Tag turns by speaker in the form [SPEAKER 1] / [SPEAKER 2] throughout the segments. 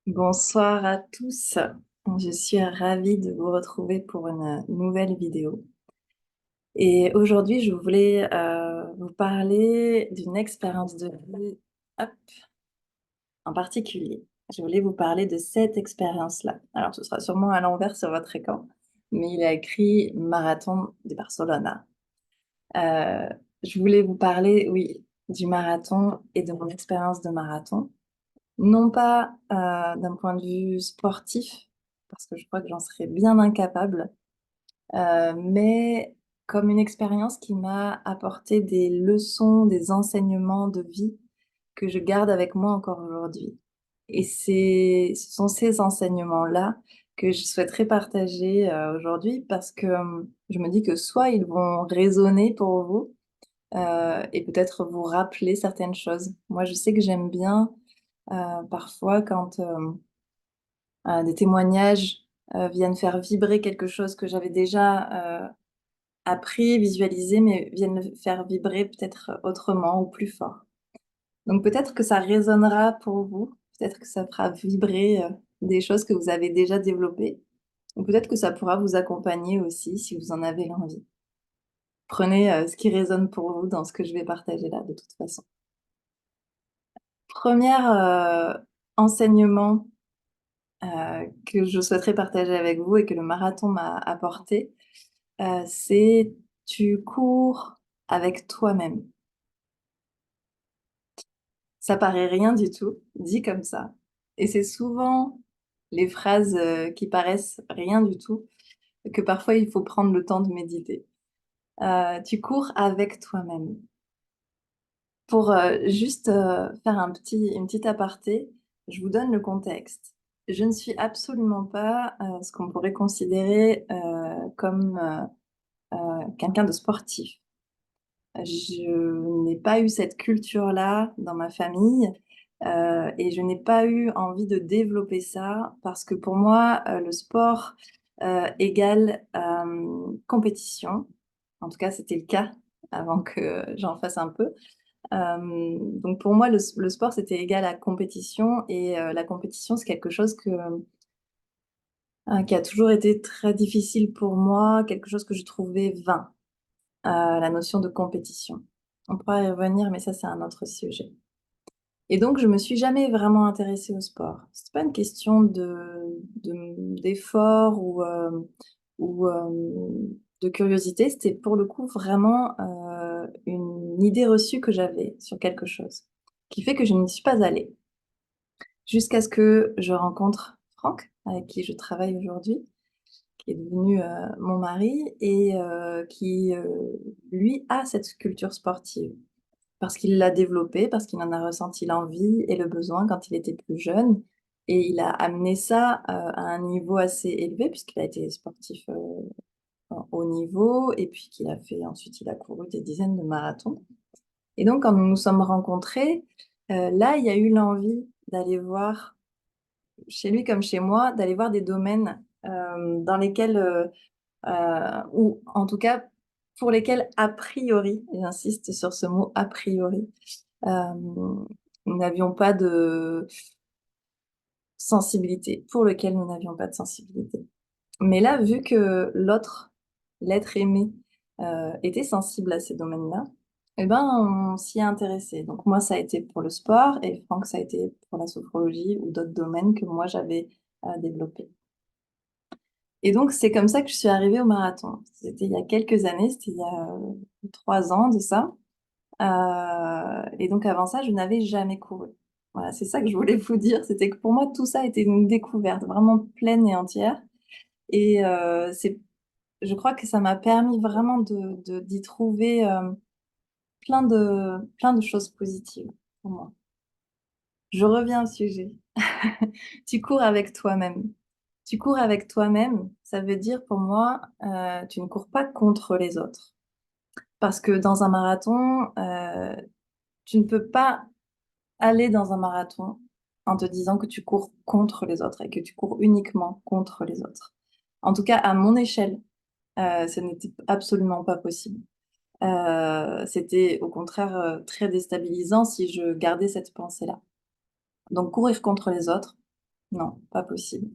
[SPEAKER 1] Bonsoir à tous. Je suis ravie de vous retrouver pour une nouvelle vidéo. Et aujourd'hui, je voulais vous parler d'une expérience de vie, hop, en particulier. Je voulais vous parler de cette expérience-là. Alors, ce sera sûrement à l'envers sur votre écran, mais il a écrit Marathon de Barcelona. Euh, je voulais vous parler, oui, du marathon et de mon expérience de marathon. Non pas d'un point de vue sportif, parce que je crois que j'en serais bien incapable, mais comme une expérience qui m'a apporté des leçons, des enseignements de vie que je garde avec moi encore aujourd'hui. Et ce sont ces enseignements-là que je souhaiterais partager aujourd'hui parce que je me dis que soit ils vont résonner pour vous et peut-être vous rappeler certaines choses. Moi, je sais que j'aime bien parfois quand des témoignages viennent faire vibrer quelque chose que j'avais déjà appris, visualisé, mais viennent le faire vibrer peut-être autrement ou plus fort. Donc peut-être que ça résonnera pour vous, peut-être que ça fera vibrer des choses que vous avez déjà développées, ou peut-être que ça pourra vous accompagner aussi si vous en avez l'envie. Prenez ce qui résonne pour vous dans ce que je vais partager là, de toute façon. Premier enseignement que je souhaiterais partager avec vous et que le marathon m'a apporté, c'est: tu cours avec toi-même. Ça paraît rien du tout, dit comme ça, et c'est souvent les phrases, qui paraissent rien du tout, que parfois il faut prendre le temps de méditer. Tu cours avec toi-même. Pour, juste, faire une petite aparté, je vous donne le contexte. Je ne suis absolument pas, ce qu'on pourrait considérer, comme, quelqu'un de sportif. Je n'ai pas eu cette culture-là dans ma famille, et je n'ai pas eu envie de développer ça parce que pour moi, le sport, égale, compétition. En tout cas, c'était le cas avant que j'en fasse un peu. Donc pour moi, le sport, c'était égal à compétition et la compétition, c'est quelque chose qui a toujours été très difficile pour moi, quelque chose que je trouvais vain, la notion de compétition. On pourra y revenir, mais ça, c'est un autre sujet. Et donc, je me suis jamais vraiment intéressée au sport. C'est pas une question d'effort ou de curiosité. C'était pour le coup vraiment une idée reçue que j'avais sur quelque chose, qui fait que je n'y suis pas allée. Jusqu'à ce que je rencontre Franck, avec qui je travaille aujourd'hui, qui est devenu mon mari et qui, lui, a cette culture sportive. Parce qu'il l'a développé, parce qu'il en a ressenti l'envie et le besoin quand il était plus jeune, et il a amené ça, à un niveau assez élevé puisqu'il a été sportif, en haut niveau et puis qu'il a fait ensuite il a couru des dizaines de marathons. Et donc quand nous nous sommes rencontrés, là, il y a eu l'envie d'aller voir, chez lui comme chez moi, d'aller voir des domaines, dans lesquels, ou en tout cas pour lesquels a priori, et j'insiste sur ce mot a priori, nous n'avions pas de sensibilité, pour lequel nous n'avions pas de sensibilité. Mais là, vu que l'autre, l'être aimé, était sensible à ces domaines-là, eh ben, on s'y est intéressé. Donc moi, ça a été pour le sport et Franck, ça a été pour la sophrologie ou d'autres domaines que moi j'avais développés. Et donc c'est comme ça que je suis arrivée au marathon. C'était il y a quelques années, c'était il y a 3 ans de ça. Et donc avant ça, je n'avais jamais couru. Voilà, c'est ça que je voulais vous dire, c'était que pour moi, tout ça était une découverte vraiment pleine et entière. Et je crois que ça m'a permis vraiment d'y trouver plein de choses positives pour moi. Je reviens au sujet. Tu cours avec toi-même. Tu cours avec toi-même, ça veut dire pour moi, tu ne cours pas contre les autres. Parce que dans un marathon, tu ne peux pas aller dans un marathon en te disant que tu cours contre les autres et que tu cours uniquement contre les autres. En tout cas, à mon échelle, ce n'était absolument pas possible. C'était au contraire très déstabilisant si je gardais cette pensée-là. Donc courir contre les autres, non, pas possible.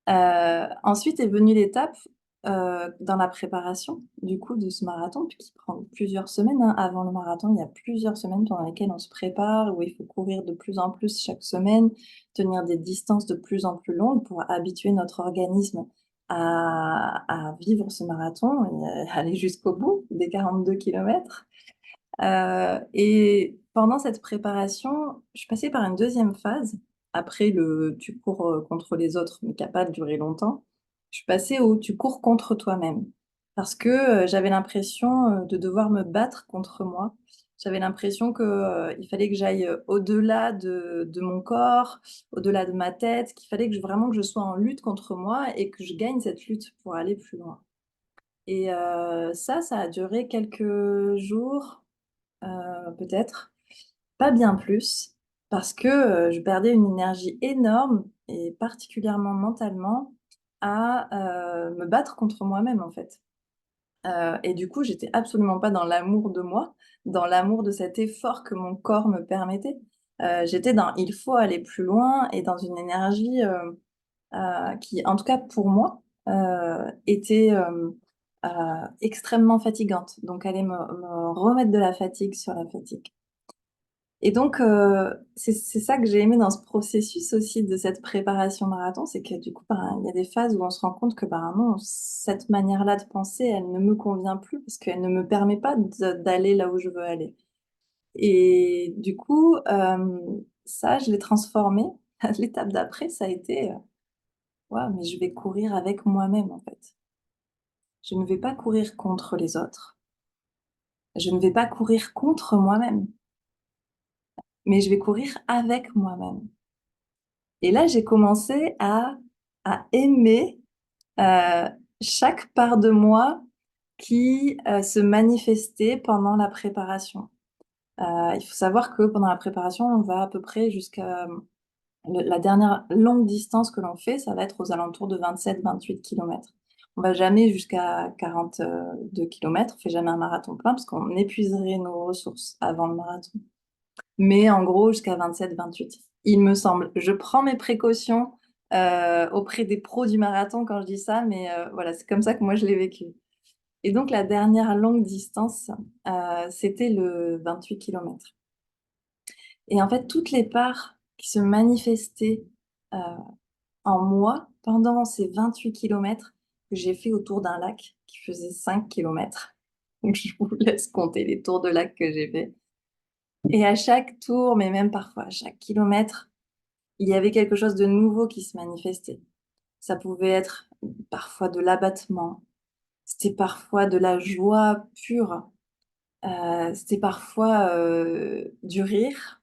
[SPEAKER 1] Ensuite est venue l'étape, dans la préparation, du coup, de ce marathon, puis qui prend plusieurs semaines, hein. Avant le marathon, il y a plusieurs semaines pendant lesquelles on se prépare, où il faut courir de plus en plus chaque semaine, tenir des distances de plus en plus longues pour habituer notre organisme à vivre ce marathon et aller jusqu'au bout des 42 kilomètres. Et pendant cette préparation, je suis passée par une deuxième phase. Après le tu cours, contre les autres, mais qui a pas duré longtemps. Je suis passée au tu cours contre toi-même. Parce que, j'avais l'impression, de devoir me battre contre moi. J'avais l'impression que, il fallait que j'aille, au-delà de mon corps, au-delà de ma tête, qu'il fallait que je vraiment que je sois en lutte contre moi et que je gagne cette lutte pour aller plus loin. Et ça a duré quelques jours, peut-être, pas bien plus, parce que, je perdais une énergie énorme et particulièrement mentalement à, me battre contre moi-même, en fait. Et du coup, j'étais absolument pas dans l'amour de moi, dans l'amour de cet effort que mon corps me permettait. J'étais dans il faut aller plus loin et dans une énergie, qui, en tout cas pour moi, était, extrêmement fatigante. Donc aller me remettre de la fatigue sur la fatigue. Et donc, c'est ça que j'ai aimé dans ce processus aussi de cette préparation marathon, c'est que du coup, ben, il y a des phases où on se rend compte que, ben, non, cette manière-là de penser, elle ne me convient plus parce qu'elle ne me permet pas d'aller là où je veux aller. Et du coup, ça, je l'ai transformé. L'étape d'après, ça a été, waouh, mais je vais courir avec moi-même, en fait. Je ne vais pas courir contre les autres. Je ne vais pas courir contre moi-même, mais je vais courir avec moi-même. Et là, j'ai commencé à aimer, heu, chaque part de moi qui, se manifestait pendant la préparation. Il faut savoir que pendant la préparation, on va à peu près jusqu'à, le la dernière longue distance que l'on fait, ça va être aux alentours de 27-28 kilomètres. On va jamais jusqu'à 42 kilomètres, on fait jamais un marathon plein parce qu'on épuiserait nos ressources avant le marathon. Mais en gros jusqu'à 27-28, il me semble. Je prends mes précautions, auprès des pros du marathon quand je dis ça, mais voilà, c'est comme ça que moi je l'ai vécu. Et donc la dernière longue distance, c'était le 28 kilomètres. Et en fait, toutes les parts qui se manifestaient, heu, en moi pendant ces 28 kilomètres que j'ai fait autour d'un lac qui faisait 5 kilomètres. Donc je vous laisse compter les tours de lac que j'ai fait. Et à chaque tour, mais même parfois à chaque kilomètre, il y avait quelque chose de nouveau qui se manifestait. Ça pouvait être parfois de l'abattement, c'était parfois de la joie pure, c'était parfois, du rire,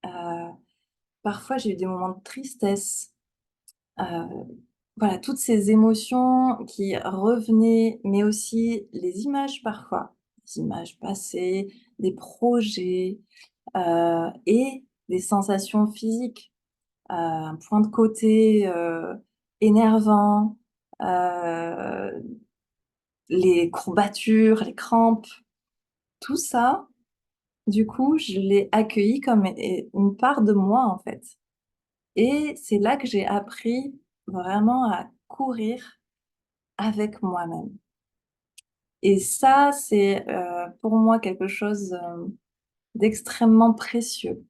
[SPEAKER 1] heu, parfois j'ai eu des moments de tristesse, heu, voilà, toutes ces émotions qui revenaient, mais aussi les images parfois, des images passées, des projets, et des sensations physiques. Un point de côté, énervant, heu, les courbatures, les crampes, tout ça, du coup, je l'ai accueilli comme une part de moi, en fait. Et c'est là que j'ai appris vraiment à courir avec moi-même. Et ça, c'est, pour moi quelque chose, d'extrêmement précieux.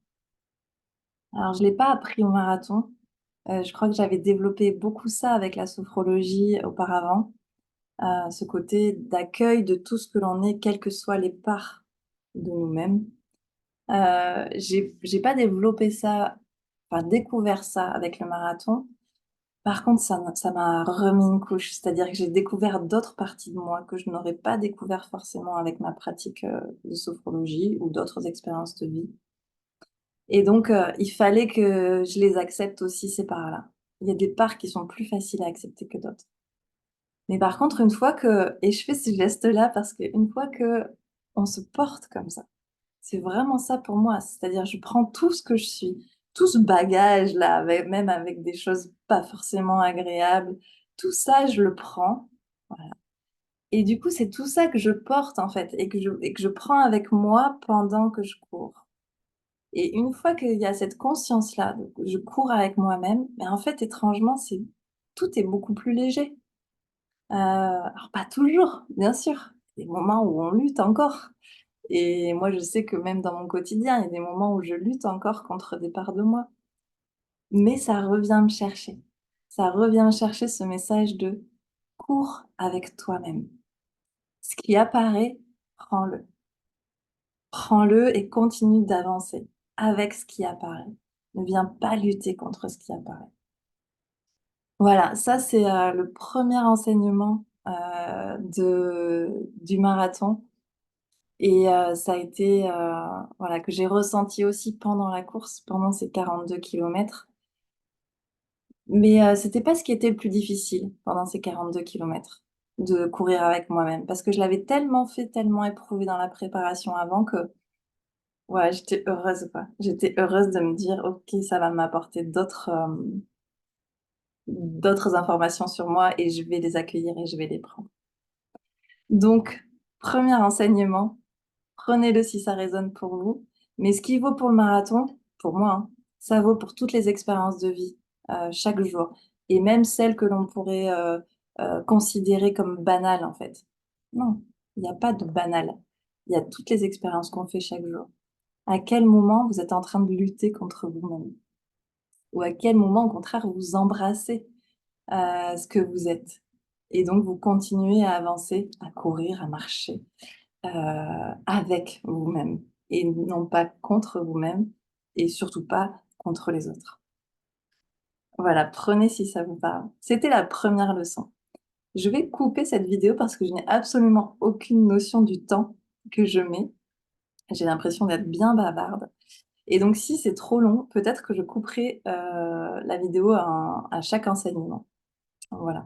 [SPEAKER 1] Alors je l'ai pas appris au marathon, je crois que j'avais développé beaucoup ça avec la sophrologie auparavant. Ce côté d'accueil de tout ce que l'on est, quelles que soient les parts de nous-mêmes. J'ai pas développé ça, enfin découvert ça avec le marathon. Par contre, ça m'a remis une couche, c'est-à-dire que j'ai découvert d'autres parties de moi que je n'aurais pas découvert forcément avec ma pratique, de sophrologie ou d'autres expériences de vie. Et donc, il fallait que je les accepte aussi ces parts-là. Il y a des parts qui sont plus faciles à accepter que d'autres. Mais par contre, une fois que et je fais ce geste-là parce qu'une fois qu'on se porte comme ça, c'est vraiment ça pour moi. C'est-à-dire, je prends tout ce que je suis, tout ce bagage-là, avec même avec des choses pas forcément agréables, tout ça, je le prends, voilà. Et du coup, c'est tout ça que je porte, en fait, et que je prends avec moi pendant que je cours. et une fois qu'il y a cette conscience-là, donc je cours avec moi-même, mais en fait, étrangement, c'est tout est beaucoup plus léger. Alors pas toujours, bien sûr. Il y a des moments où on lutte encore et moi, je sais que même dans mon quotidien, il y a des moments où je lutte encore contre des parts de moi. Mais ça revient me chercher. Ça revient me chercher ce message de: «Cours avec toi-même». Ce qui apparaît, prends-le. Prends-le et continue d'avancer avec ce qui apparaît. Ne viens pas lutter contre ce qui apparaît. Voilà, ça c'est, le premier enseignement, de du marathon et ça a été, voilà, que j'ai ressenti aussi pendant la course, pendant ces 42 kilomètres. Mais c'était pas ce qui était le plus difficile pendant ces 42 kilomètres, de courir avec moi-même. Parce que je l'avais tellement fait, tellement éprouvé dans la préparation avant que, ouais, j'étais heureuse, quoi. J'étais heureuse de me dire: «OK, ça va m'apporter d'autres informations sur moi et je vais les accueillir et je vais les prendre». Donc, premier enseignement, prenez-le si ça résonne pour vous, mais ce qui vaut pour le marathon, pour moi, hein, ça vaut pour toutes les expériences de vie, chaque jour et même celles que l'on pourrait, considérer comme banales, en fait. Non, il y a pas de banal. Il y a toutes les expériences qu'on fait chaque jour. À quel moment vous êtes en train de lutter contre vous-même? Ou à quel moment, au contraire, vous embrassez, ce que vous êtes? Et donc vous continuez à avancer, à courir, à marcher, heu, avec vous-même et non pas contre vous-même et surtout pas contre les autres. Voilà, prenez si ça vous parle. C'était la première leçon. Je vais couper cette vidéo parce que je n'ai absolument aucune notion du temps que je mets. J'ai l'impression d'être bien bavarde et donc si c'est trop long, peut-être que je couperai, la vidéo à chaque enseignement. Voilà.